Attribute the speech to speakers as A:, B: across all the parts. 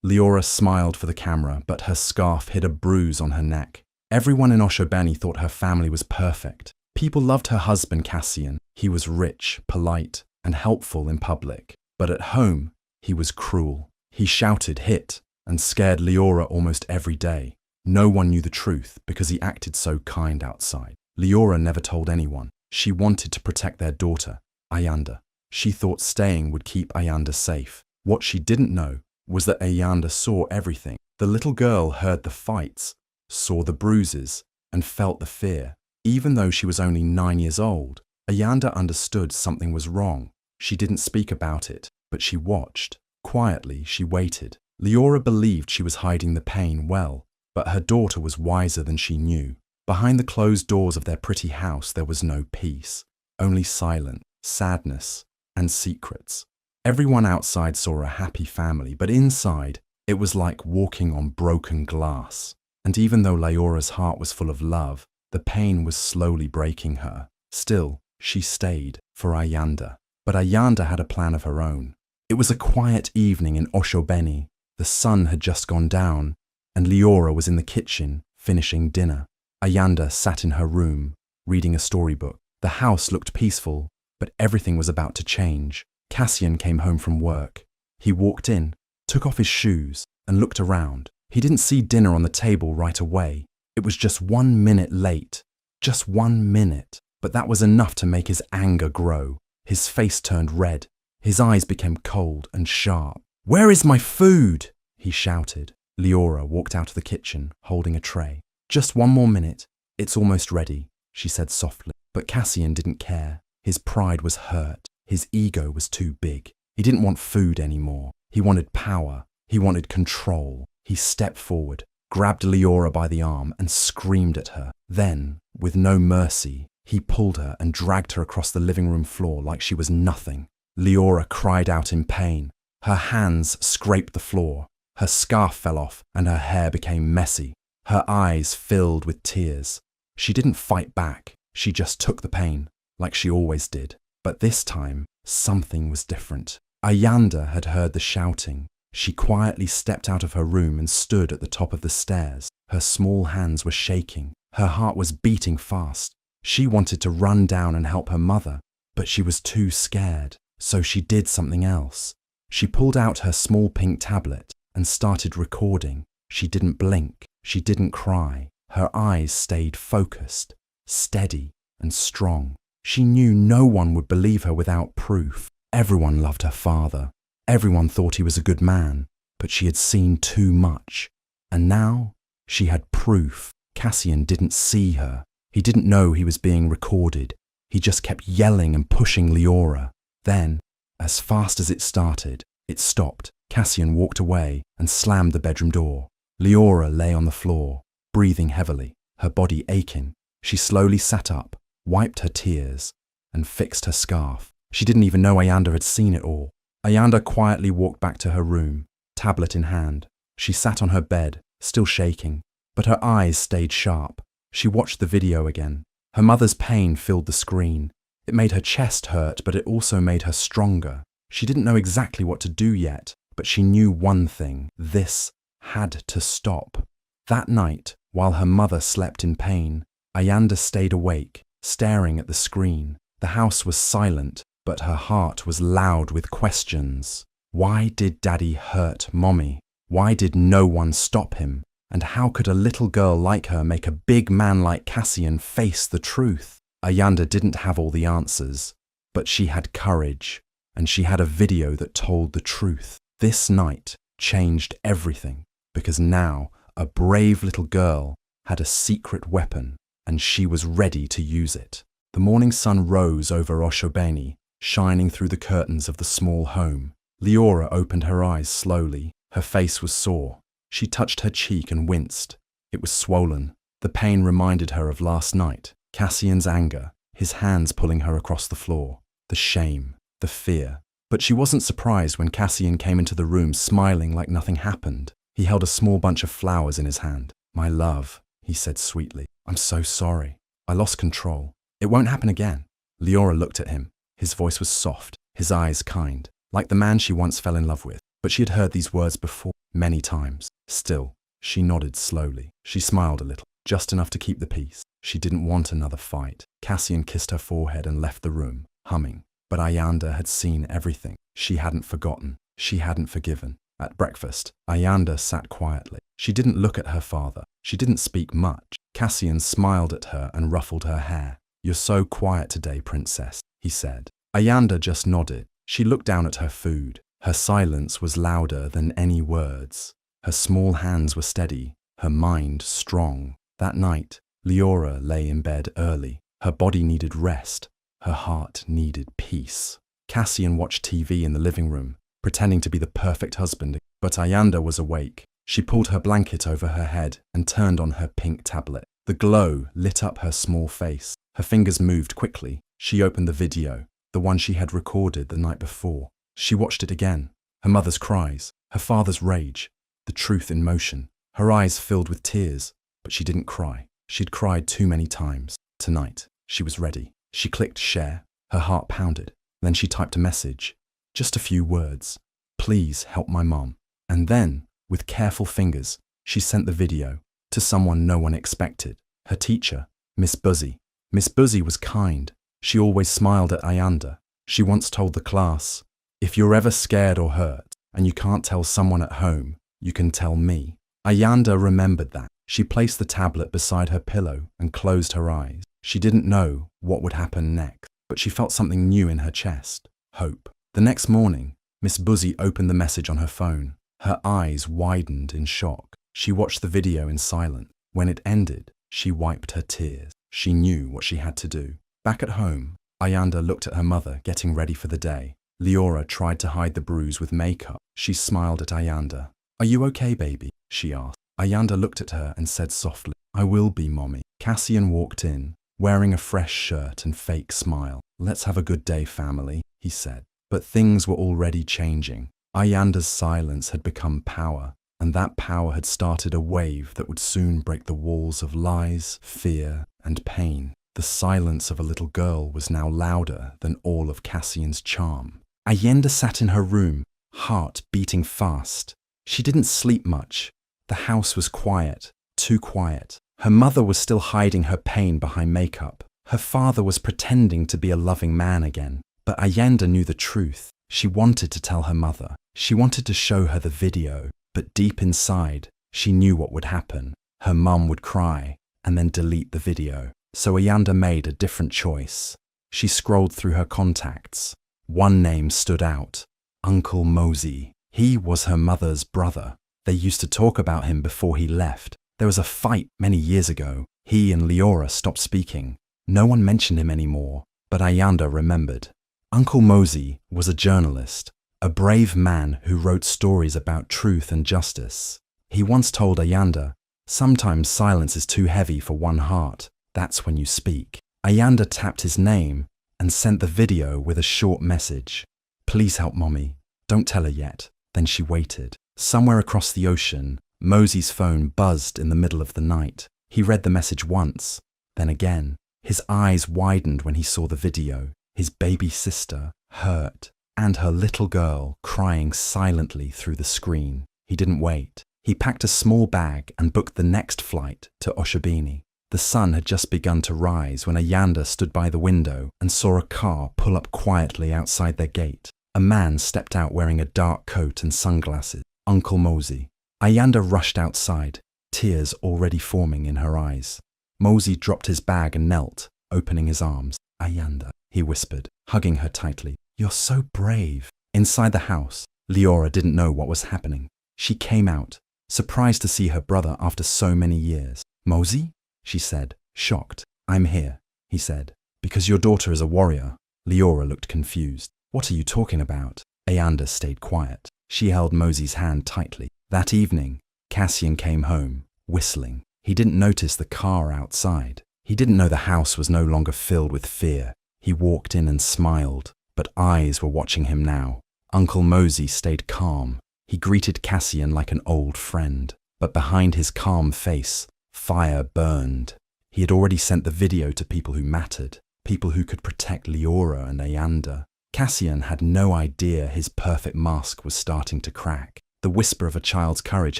A: Leora smiled for the camera, but her scarf hid a bruise on her neck. Everyone in Oshobeni thought her family was perfect. People loved her husband Cassian. He was rich, polite, and helpful in public. But at home, he was cruel. He shouted, hit, and scared Leora almost every day. No one knew the truth because he acted so kind outside. Leora never told anyone. She wanted to protect their daughter, Ayanda. She thought staying would keep Ayanda safe. What she didn't know was that Ayanda saw everything. The little girl heard the fights, saw the bruises, and felt the fear. Even though she was only 9 years old, Ayanda understood something was wrong. She didn't speak about it, but she watched. Quietly, she waited. Leora believed she was hiding the pain well, but her daughter was wiser than she knew. Behind the closed doors of their pretty house, there was no peace, only silence, sadness, and secrets. Everyone outside saw a happy family, but inside, it was like walking on broken glass. And even though Leora's heart was full of love, the pain was slowly breaking her. Still, she stayed for Ayanda. But Ayanda had a plan of her own. It was a quiet evening in Oshobeni. The sun had just gone down, and Leora was in the kitchen, finishing dinner. Ayanda sat in her room, reading a storybook. The house looked peaceful, but everything was about to change. Cassian came home from work. He walked in, took off his shoes, and looked around. He didn't see dinner on the table right away. It was just 1 minute late. Just 1 minute. But that was enough to make his anger grow. His face turned red. His eyes became cold and sharp. "Where is my food?" he shouted. Leora walked out of the kitchen, holding a tray. "Just 1 more minute. It's almost ready," she said softly. But Cassian didn't care. His pride was hurt. His ego was too big. He didn't want food anymore. He wanted power. He wanted control. He stepped forward, grabbed Leora by the arm, and screamed at her. Then, with no mercy, he pulled her and dragged her across the living room floor like she was nothing. Leora cried out in pain. Her hands scraped the floor. Her scarf fell off and her hair became messy. Her eyes filled with tears. She didn't fight back. She just took the pain, like she always did. But this time, something was different. Ayanda had heard the shouting. She quietly stepped out of her room and stood at the top of the stairs. Her small hands were shaking. Her heart was beating fast. She wanted to run down and help her mother, but she was too scared. So she did something else. She pulled out her small pink tablet and started recording. She didn't blink. She didn't cry. Her eyes stayed focused, steady, and strong. She knew no one would believe her without proof. Everyone loved her father. Everyone thought he was a good man, but she had seen too much. And now she had proof. Cassian didn't see her. He didn't know he was being recorded. He just kept yelling and pushing Leora. Then, as fast as it started, it stopped. Cassian walked away and slammed the bedroom door. Leora lay on the floor, breathing heavily, her body aching. She slowly sat up, wiped her tears, and fixed her scarf. She didn't even know Ayanda had seen it all. Ayanda quietly walked back to her room, tablet in hand. She sat on her bed, still shaking, but her eyes stayed sharp. She watched the video again. Her mother's pain filled the screen. It made her chest hurt, but it also made her stronger. She didn't know exactly what to do yet, but she knew one thing. This had to stop. That night, while her mother slept in pain, Ayanda stayed awake, staring at the screen. The house was silent, but her heart was loud with questions. Why did Daddy hurt Mommy? Why did no one stop him? And how could a little girl like her make a big man like Cassian face the truth? Ayanda didn't have all the answers, but she had courage, and she had a video that told the truth. This night changed everything, because now a brave little girl had a secret weapon, and she was ready to use it. The morning sun rose over Oshobeni, shining through the curtains of the small home. Leora opened her eyes slowly. Her face was sore. She touched her cheek and winced. It was swollen. The pain reminded her of last night. Cassian's anger, his hands pulling her across the floor. The shame, the fear. But she wasn't surprised when Cassian came into the room smiling like nothing happened. He held a small bunch of flowers in his hand. "My love," he said sweetly. "I'm so sorry. I lost control. It won't happen again." Leora looked at him. His voice was soft, his eyes kind, like the man she once fell in love with. but she had heard these words before, many times. Still, she nodded slowly. She smiled a little, just enough to keep the peace. She didn't want another fight. Cassian kissed her forehead and left the room, humming. But Ayanda had seen everything. She hadn't forgotten. She hadn't forgiven. At breakfast, Ayanda sat quietly. She didn't look at her father. She didn't speak much. Cassian smiled at her and ruffled her hair. "You're so quiet today, princess," he said. Ayanda just nodded. She looked down at her food. Her silence was louder than any words. Her small hands were steady, her mind strong. That night, Leora lay in bed early. Her body needed rest. Her heart needed peace. Cassian watched TV in the living room, pretending to be the perfect husband, but Ayanda was awake. She pulled her blanket over her head and turned on her pink tablet. The glow lit up her small face. Her fingers moved quickly. She opened the video, the one she had recorded the night before. She watched it again. Her mother's cries, her father's rage, the truth in motion. Her eyes filled with tears, but she didn't cry. She'd cried too many times. Tonight, she was ready. She clicked share. Her heart pounded. Then she typed a message. Just a few words. "Please help my mom." And then, with careful fingers, she sent the video to someone no one expected. Her teacher, Miss Mosie. Miss Mosie was kind. She always smiled at Ayanda. She once told the class, "If you're ever scared or hurt, and you can't tell someone at home, you can tell me." Ayanda remembered that. She placed the tablet beside her pillow and closed her eyes. She didn't know what would happen next, but she felt something new in her chest. Hope. The next morning, Miss Mosie opened the message on her phone. Her eyes widened in shock. She watched the video in silence. When it ended, she wiped her tears. She knew what she had to do. Back at home, Ayanda looked at her mother getting ready for the day. Leora tried to hide the bruise with makeup. She smiled at Ayanda. "Are you okay, baby?" she asked. Ayanda looked at her and said softly, "I will be, Mommy." Cassian walked in, wearing a fresh shirt and fake smile. "Let's have a good day, family," he said. But things were already changing. Ayanda's silence had become power, and that power had started a wave that would soon break the walls of lies, fear, and pain. The silence of a little girl was now louder than all of Cassian's charm. Ayanda sat in her room, heart beating fast. She didn't sleep much. The house was quiet, too quiet. Her mother was still hiding her pain behind makeup. Her father was pretending to be a loving man again. But Ayanda knew the truth. She wanted to tell her mother. She wanted to show her the video. But deep inside, she knew what would happen. Her mum would cry and then delete the video. So Ayanda made a different choice. She scrolled through her contacts. One name stood out. Uncle Mosie. He was her mother's brother. They used to talk about him before he left. There was a fight many years ago. He and Leora stopped speaking. No one mentioned him anymore. But Ayanda remembered. Uncle Mosie was a journalist, a brave man who wrote stories about truth and justice. He once told Ayanda, "Sometimes silence is too heavy for one heart. That's when you speak." Ayanda tapped his name and sent the video with a short message. "Please help Mommy. Don't tell her yet." Then she waited. Somewhere across the ocean, Mosie's phone buzzed in the middle of the night. He read the message once, then again. His eyes widened when he saw the video. His baby sister, hurt, and her little girl crying silently through the screen. He didn't wait. He packed a small bag and booked the next flight to Oshobini. The sun had just begun to rise when Ayanda stood by the window and saw a car pull up quietly outside their gate. A man stepped out wearing a dark coat and sunglasses. Uncle Mosie. Ayanda rushed outside, tears already forming in her eyes. Mosie dropped his bag and knelt, opening his arms. "Ayanda," he whispered, hugging her tightly. "You're so brave." Inside the house, Leora didn't know what was happening. She came out, surprised to see her brother after so many years. "Mosie?" she said, shocked. "I'm here," he said. "Because your daughter is a warrior." Leora looked confused. "What are you talking about?" Ayanda stayed quiet. She held Mosie's hand tightly. That evening, Cassian came home, whistling. He didn't notice the car outside. He didn't know the house was no longer filled with fear. He walked in and smiled, but eyes were watching him now. Uncle Mosie stayed calm. He greeted Cassian like an old friend, but behind his calm face, fire burned. He had already sent the video to people who mattered, people who could protect Leora and Ayanda. Cassian had no idea his perfect mask was starting to crack. The whisper of a child's courage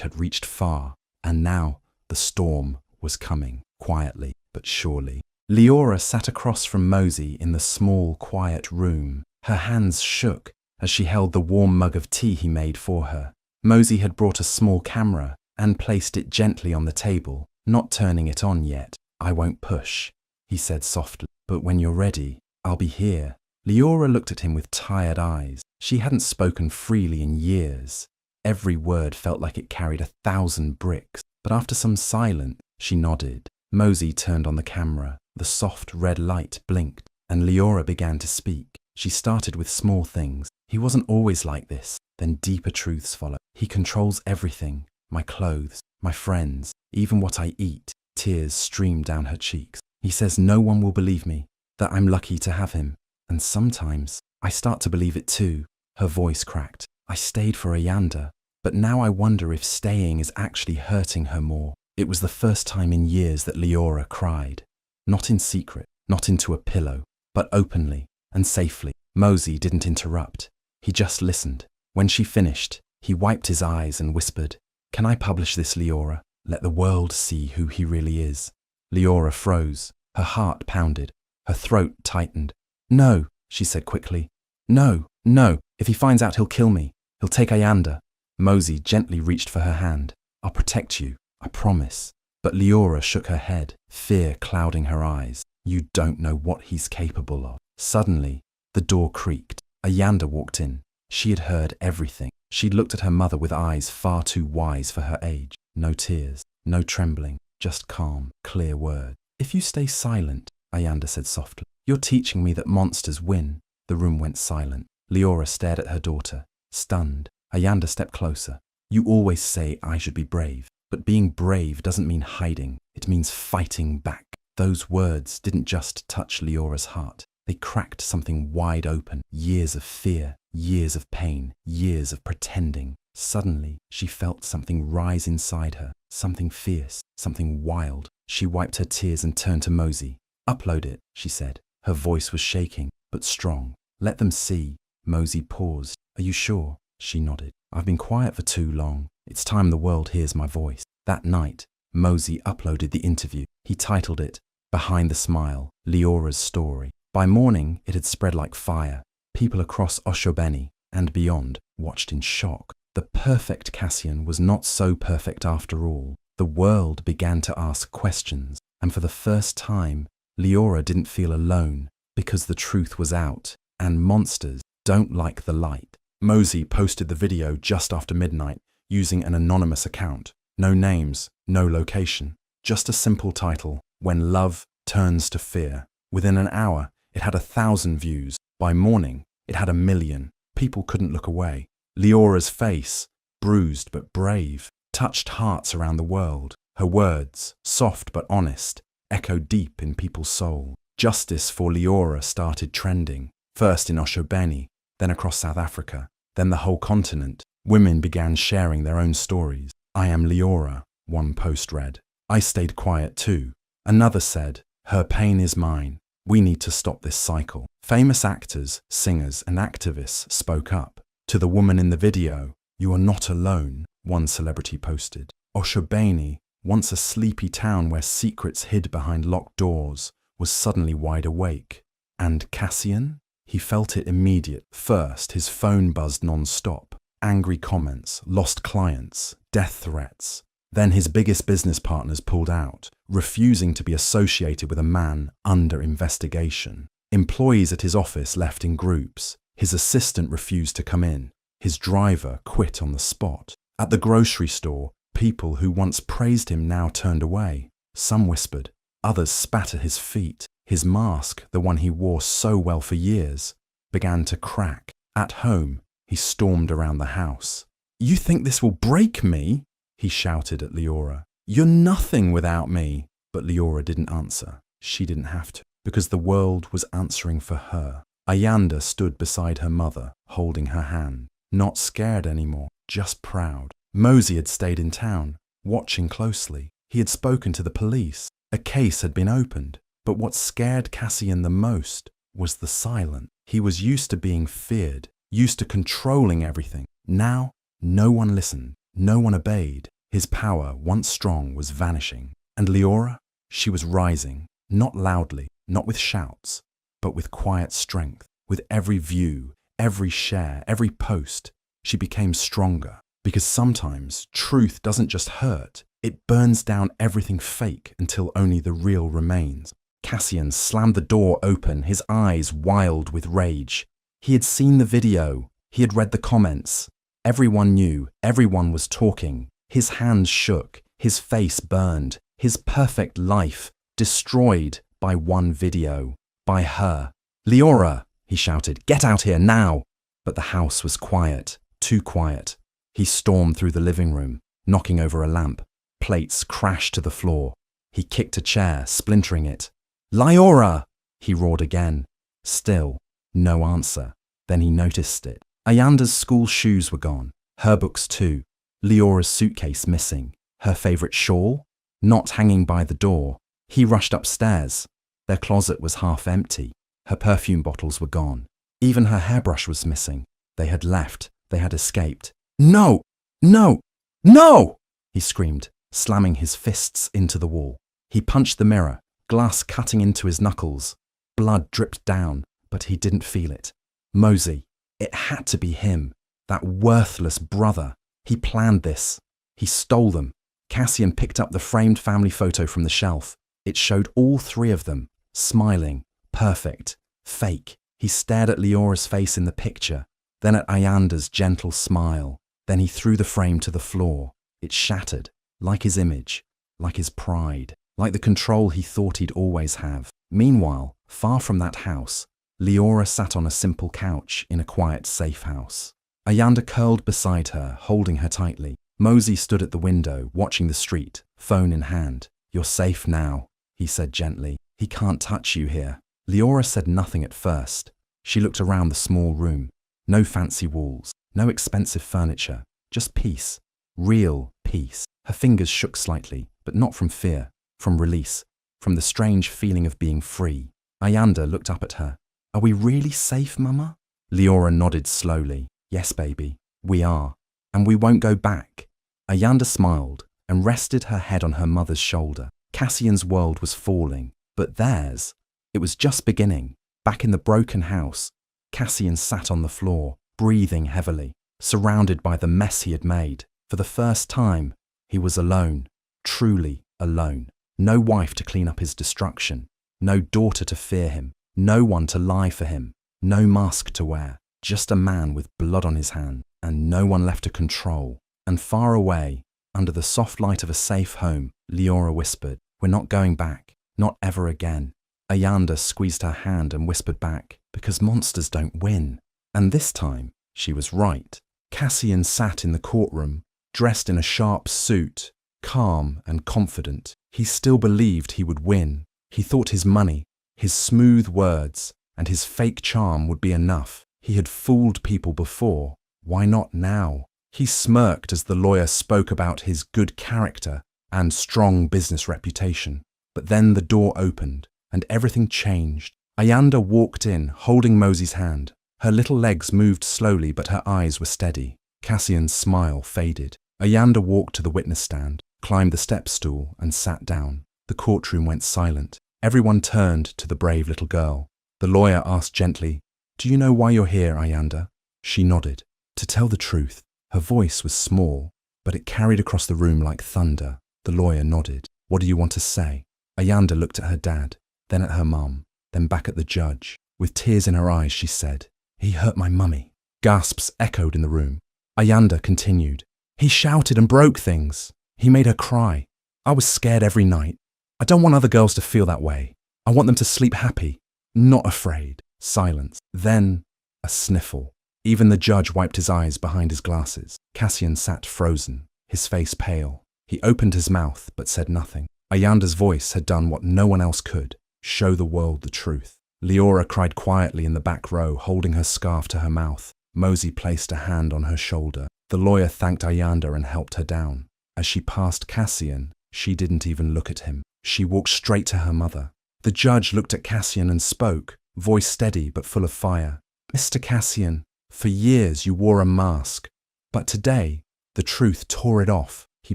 A: had reached far, and now the storm was coming, quietly but surely. Leora sat across from Mosie in the small, quiet room. Her hands shook as she held the warm mug of tea he made for her. Mosie had brought a small camera and placed it gently on the table, not turning it on yet. "I won't push," he said softly, "but when you're ready, I'll be here." Leora looked at him with tired eyes. She hadn't spoken freely in years. Every word felt like it carried 1,000 bricks, but after some silence, she nodded. Mosie turned on the camera. The soft red light blinked, and Leora began to speak. She started with small things. "He wasn't always like this." Then deeper truths followed. "He controls everything. My clothes, my friends, even what I eat." Tears streamed down her cheeks. "He says no one will believe me, that I'm lucky to have him. And sometimes I start to believe it too." Her voice cracked. "I stayed for Ayanda, but now I wonder if staying is actually hurting her more." It was the first time in years that Leora cried. Not in secret, not into a pillow, but openly and safely. Mosie didn't interrupt. He just listened. When she finished, he wiped his eyes and whispered, "Can I publish this, Leora? Let the world see who he really is." Leora froze. Her heart pounded. Her throat tightened. "No," she said quickly. "No, no. If he finds out, he'll kill me. He'll take Ayanda." Mosie gently reached for her hand. "I'll protect you, I promise." But Leora shook her head, fear clouding her eyes. "You don't know what he's capable of." Suddenly, the door creaked. Ayanda walked in. She had heard everything. She'd looked at her mother with eyes far too wise for her age. No tears, no trembling, just calm, clear words. "If you stay silent," Ayanda said softly, "you're teaching me that monsters win." The room went silent. Leora stared at her daughter, stunned. Ayanda stepped closer. "You always say I should be brave, but being brave doesn't mean hiding. It means fighting back." Those words didn't just touch Leora's heart. They cracked something wide open. Years of fear, years of pain, years of pretending. Suddenly, she felt something rise inside her, something fierce, something wild. She wiped her tears and turned to Mosie. "Upload it," she said. Her voice was shaking, but strong. "Let them see." Mosie paused. "Are you sure?" She nodded. "I've been quiet for too long. It's time the world hears my voice." That night, Mosie uploaded the interview. He titled it, "Behind the Smile, Leora's Story." By morning, it had spread like fire. People across Oshobeni and beyond watched in shock. The perfect Cassian was not so perfect after all. The world began to ask questions, and for the first time, Leora didn't feel alone, because the truth was out, and monsters don't like the light. Mosie posted the video just after midnight using an anonymous account. No names, no location, just a simple title, "When Love Turns to Fear." Within an hour, it had 1,000 views. By morning, it had 1,000,000. People couldn't look away. Leora's face, bruised but brave, touched hearts around the world. Her words, soft but honest, echoed deep in people's soul. Justice for Leora started trending, first in Oshobeni, then across South Africa, then the whole continent. Women began sharing their own stories. "I am Leora," one post read. "I stayed quiet too." Another said, "Her pain is mine. We need to stop this cycle." Famous actors, singers, and activists spoke up. "To the woman in the video, you are not alone," one celebrity posted. Oshobeni, once a sleepy town where secrets hid behind locked doors, was suddenly wide awake. And Cassian? He felt it immediate. First, his phone buzzed non-stop. Angry comments, lost clients, death threats. Then his biggest business partners pulled out, refusing to be associated with a man under investigation. Employees at his office left in groups. His assistant refused to come in. His driver quit on the spot. At the grocery store, people who once praised him now turned away. Some whispered, others spat at his feet. His mask, the one he wore so well for years, began to crack. At home, he stormed around the house. "You think this will break me?" he shouted at Leora. "You're nothing without me." But Leora didn't answer. She didn't have to, because the world was answering for her. Ayanda stood beside her mother, holding her hand. Not scared anymore, just proud. Mosie had stayed in town, watching closely. He had spoken to the police. A case had been opened. But what scared Cassian the most was the silence. He was used to being feared, used to controlling everything. Now, no one listened, no one obeyed. His power, once strong, was vanishing. And Leora? She was rising, not loudly, not with shouts, but with quiet strength. With every view, every share, every post, she became stronger. Because sometimes truth doesn't just hurt, it burns down everything fake until only the real remains. Cassian slammed the door open, his eyes wild with rage. He had seen the video. He had read the comments. Everyone knew. Everyone was talking. His hands shook. His face burned. His perfect life destroyed by one video. By her. "Leora!" he shouted. "Get out here now!" But the house was quiet. Too quiet. He stormed through the living room, knocking over a lamp. Plates crashed to the floor. He kicked a chair, splintering it. "Leora!" he roared again. Still, no answer. Then he noticed it. Ayanda's school shoes were gone. Her books too. Leora's suitcase missing. Her favourite shawl? Not hanging by the door. He rushed upstairs. Their closet was half empty. Her perfume bottles were gone. Even her hairbrush was missing. They had left. They had escaped. "No! No! No!" he screamed, slamming his fists into the wall. He punched the mirror, glass cutting into his knuckles. Blood dripped down, but he didn't feel it. Mosie. It had to be him. That worthless brother. He planned this. He stole them. Cassian picked up the framed family photo from the shelf. It showed all three of them, smiling, perfect, fake. He stared at Leora's face in the picture, then at Ayanda's gentle smile. Then he threw the frame to the floor. It shattered, like his image, like his pride, like the control he thought he'd always have. Meanwhile, far from that house, Leora sat on a simple couch in a quiet, safe house. Ayanda curled beside her, holding her tightly. Mosie stood at the window, watching the street, phone in hand. "You're safe now," he said gently. "He can't touch you here." Leora said nothing at first. She looked around the small room. No fancy walls, no expensive furniture, just peace. Real peace. Her fingers shook slightly, but not from fear, from release, from the strange feeling of being free. Ayanda looked up at her. "Are we really safe, Mama?" Leora nodded slowly. "Yes, baby, we are. And we won't go back." Ayanda smiled and rested her head on her mother's shoulder. Cassian's world was falling, but theirs, it was just beginning. Back in the broken house, Cassian sat on the floor, breathing heavily, surrounded by the mess he had made. For the first time, he was alone, truly alone. No wife to clean up his destruction, no daughter to fear him, no one to lie for him, no mask to wear, just a man with blood on his hand, and no one left to control. And far away, under the soft light of a safe home, Leora whispered, "We're not going back, not ever again." Ayanda squeezed her hand and whispered back, "Because monsters don't win." And this time, she was right. Cassian sat in the courtroom, dressed in a sharp suit, calm and confident. He still believed he would win. He thought his money, his smooth words, and his fake charm would be enough. He had fooled people before. Why not now? He smirked as the lawyer spoke about his good character and strong business reputation. But then the door opened, and everything changed. Ayanda walked in, holding Mosie's hand. Her little legs moved slowly, but her eyes were steady. Cassian's smile faded. Ayanda walked to the witness stand, climbed the step stool, and sat down. The courtroom went silent. Everyone turned to the brave little girl. The lawyer asked gently, "Do you know why you're here, Ayanda?" She nodded. To tell the truth, her voice was small, but it carried across the room like thunder. The lawyer nodded. "What do you want to say?" Ayanda looked at her dad, then at her mum, then back at the judge. With tears in her eyes, she said, "He hurt my mummy." Gasps echoed in the room. Ayanda continued, "He shouted and broke things. He made her cry. I was scared every night. I don't want other girls to feel that way. I want them to sleep happy, not afraid." Silence. Then a sniffle. Even the judge wiped his eyes behind his glasses. Cassian sat frozen, his face pale. He opened his mouth but said nothing. Ayanda's voice had done what no one else could, show the world the truth. Leora cried quietly in the back row, holding her scarf to her mouth. Mosie placed a hand on her shoulder. The lawyer thanked Ayanda and helped her down. As she passed Cassian, she didn't even look at him. She walked straight to her mother. The judge looked at Cassian and spoke, voice steady but full of fire. "Mr. Cassian, for years you wore a mask, but today the truth tore it off." He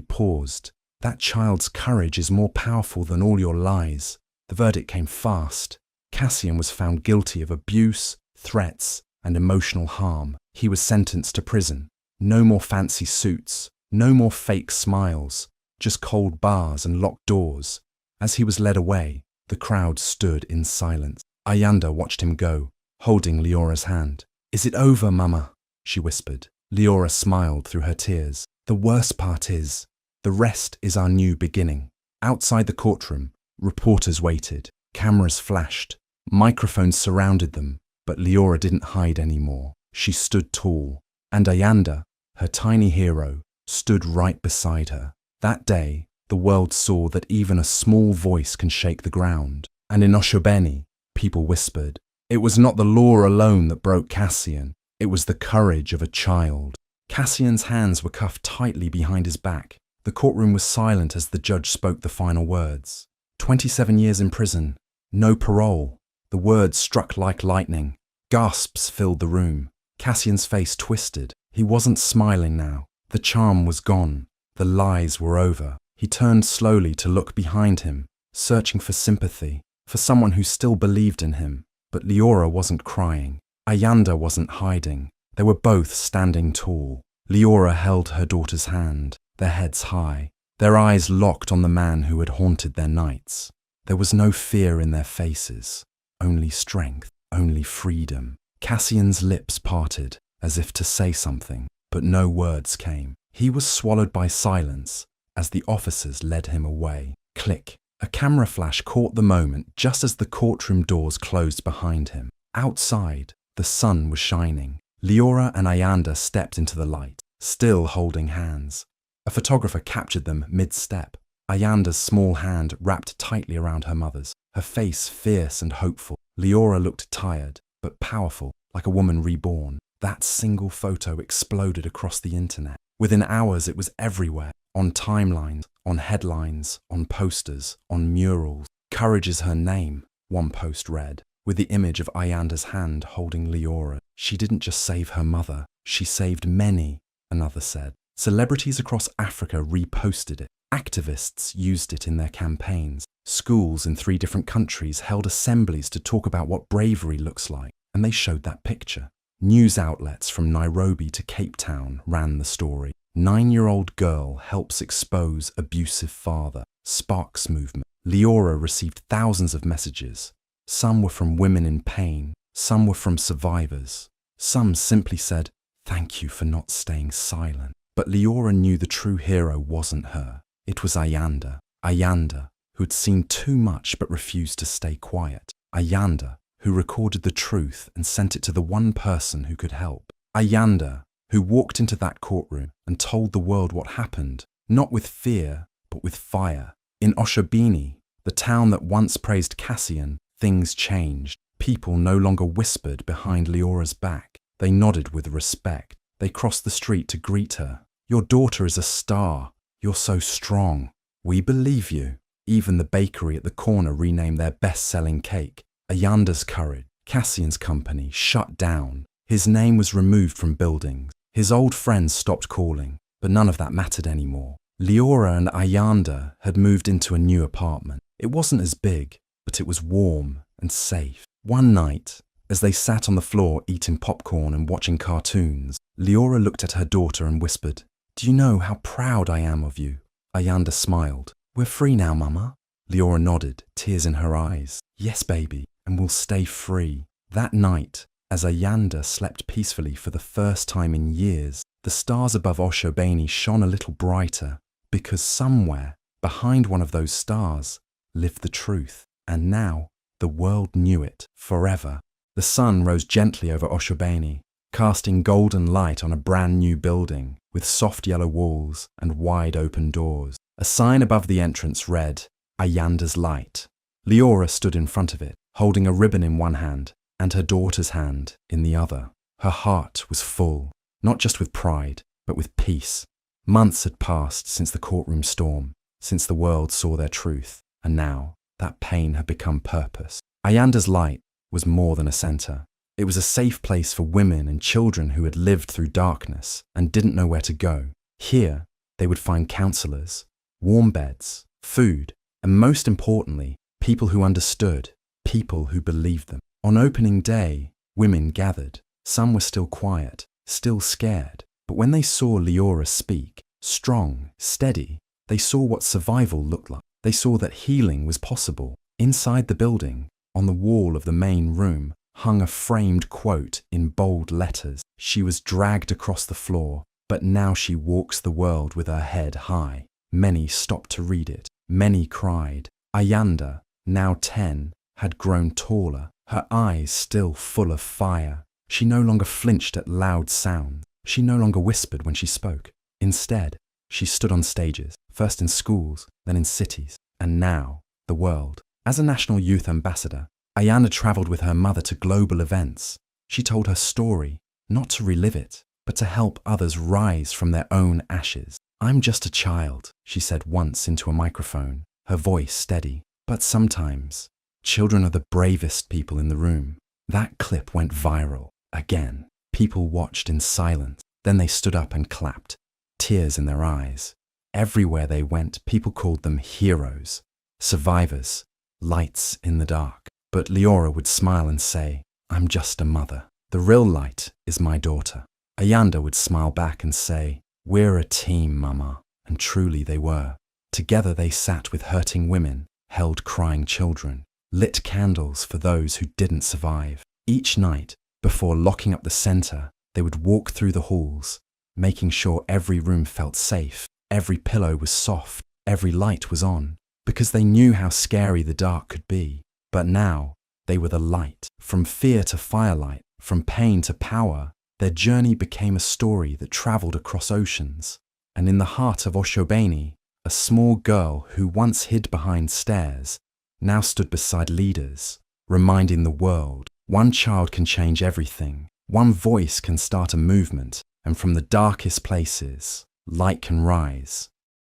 A: paused. "That child's courage is more powerful than all your lies." The verdict came fast. Cassian was found guilty of abuse, threats, and emotional harm. He was sentenced to prison. No more fancy suits, no more fake smiles, just cold bars and locked doors. As he was led away, the crowd stood in silence. Ayanda watched him go, holding Leora's hand. "Is it over, Mama?" she whispered. Leora smiled through her tears. "The worst part is, the rest is our new beginning." Outside the courtroom, reporters waited. Cameras flashed. Microphones surrounded them, but Leora didn't hide anymore. She stood tall, and Ayanda, her tiny hero, stood right beside her. That day, the world saw that even a small voice can shake the ground. And in Oshobeni, people whispered, it was not the law alone that broke Cassian, it was the courage of a child. Cassian's hands were cuffed tightly behind his back. The courtroom was silent as the judge spoke the final words. 27 years in prison, no parole. The words struck like lightning. Gasps filled the room. Cassian's face twisted. He wasn't smiling now. The charm was gone. The lies were over. He turned slowly to look behind him, searching for sympathy, for someone who still believed in him. But Leora wasn't crying. Ayanda wasn't hiding. They were both standing tall. Leora held her daughter's hand, their heads high, their eyes locked on the man who had haunted their nights. There was no fear in their faces, only strength, only freedom. Cassian's lips parted, as if to say something, but no words came. He was swallowed by silence as the officers led him away. Click. A camera flash caught the moment just as the courtroom doors closed behind him. Outside, the sun was shining. Leora and Ayanda stepped into the light, still holding hands. A photographer captured them mid-step. Ayanda's small hand wrapped tightly around her mother's, her face fierce and hopeful. Leora looked tired, but powerful, like a woman reborn. That single photo exploded across the internet. Within hours, it was everywhere, on timelines, on headlines, on posters, on murals. "Courage is her name," one post read, with the image of Ayanda's hand holding Leora. "She didn't just save her mother, she saved many," another said. Celebrities across Africa reposted it. Activists used it in their campaigns. Schools in 3 different countries held assemblies to talk about what bravery looks like, and they showed that picture. News outlets from Nairobi to Cape Town ran the story. 9-year-old girl helps expose abusive father. Sparks movement. Leora received thousands of messages. Some were from women in pain. Some were from survivors. Some simply said, "Thank you for not staying silent." But Leora knew the true hero wasn't her. It was Ayanda. Ayanda, who'd seen too much but refused to stay quiet. Ayanda, who recorded the truth and sent it to the one person who could help. Ayanda, who walked into that courtroom and told the world what happened, not with fear, but with fire. In Oshobeni, the town that once praised Cassian, things changed. People no longer whispered behind Leora's back. They nodded with respect. They crossed the street to greet her. "Your daughter is a star. You're so strong. We believe you." Even the bakery at the corner renamed their best-selling cake. Ayanda's courage. Cassian's company shut down. His name was removed from buildings. His old friends stopped calling, but none of that mattered anymore. Leora and Ayanda had moved into a new apartment. It wasn't as big, but it was warm and safe. One night, as they sat on the floor eating popcorn and watching cartoons, Leora looked at her daughter and whispered, "Do you know how proud I am of you?" Ayanda smiled. "We're free now, Mama." Leora nodded, tears in her eyes. "Yes, baby, and we'll stay free." That night, as Ayanda slept peacefully for the first time in years, the stars above Oshobeni shone a little brighter, because somewhere, behind one of those stars, lived the truth. And now, the world knew it, forever. The sun rose gently over Oshobeni, casting golden light on a brand new building, with soft yellow walls and wide open doors. A sign above the entrance read, "Ayanda's Light." Leora stood in front of it, holding a ribbon in one hand and her daughter's hand in the other. Her heart was full, not just with pride, but with peace. Months had passed since the courtroom storm, since the world saw their truth, and now that pain had become purpose. Ayanda's light, was more than a center. It was a safe place for women and children who had lived through darkness and didn't know where to go. Here, they would find counselors, warm beds, food, and most importantly, people who understood, people who believed them. On opening day, women gathered. Some were still quiet, still scared. But when they saw Leora speak, strong, steady, they saw what survival looked like. They saw that healing was possible. Inside the building, on the wall of the main room, hung a framed quote in bold letters. She was dragged across the floor, but now she walks the world with her head high. Many stopped to read it. Many cried. Ayanda, now 10, had grown taller, her eyes still full of fire. She no longer flinched at loud sounds. She no longer whispered when she spoke. Instead, she stood on stages, first in schools, then in cities, and now the world. As a national youth ambassador, Ayanda traveled with her mother to global events. She told her story, not to relive it, but to help others rise from their own ashes. "I'm just a child," she said once into a microphone, her voice steady. "But sometimes, children are the bravest people in the room." That clip went viral. Again, people watched in silence. Then they stood up and clapped, tears in their eyes. Everywhere they went, people called them heroes, survivors, lights in the dark. But Leora would smile and say, "I'm just a mother. The real light is my daughter." Ayanda would smile back and say, "We're a team, Mama." And truly they were. Together they sat with hurting women, held crying children, lit candles for those who didn't survive. Each night, before locking up the center, they would walk through the halls, making sure every room felt safe, every pillow was soft, every light was on, because they knew how scary the dark could be. But now, they were the light. From fear to firelight, from pain to power, their journey became a story that traveled across oceans. And in the heart of Oshobeni, a small girl who once hid behind stairs now stood beside leaders, reminding the world, one child can change everything. One voice can start a movement, and from the darkest places, light can rise.